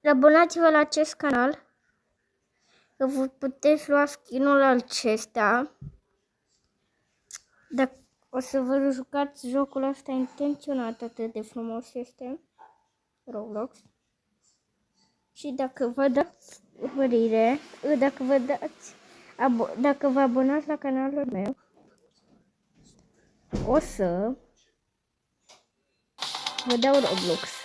abonați-vă la acest canal, că vă puteți lua skin-ul acesta. Dacă o să vă jucați jocul ăsta intenționat, atât de frumos este Roblox. Și dacă vă dați urmărire, dacă vă abonați la canalul meu, o să vă dau Roblox.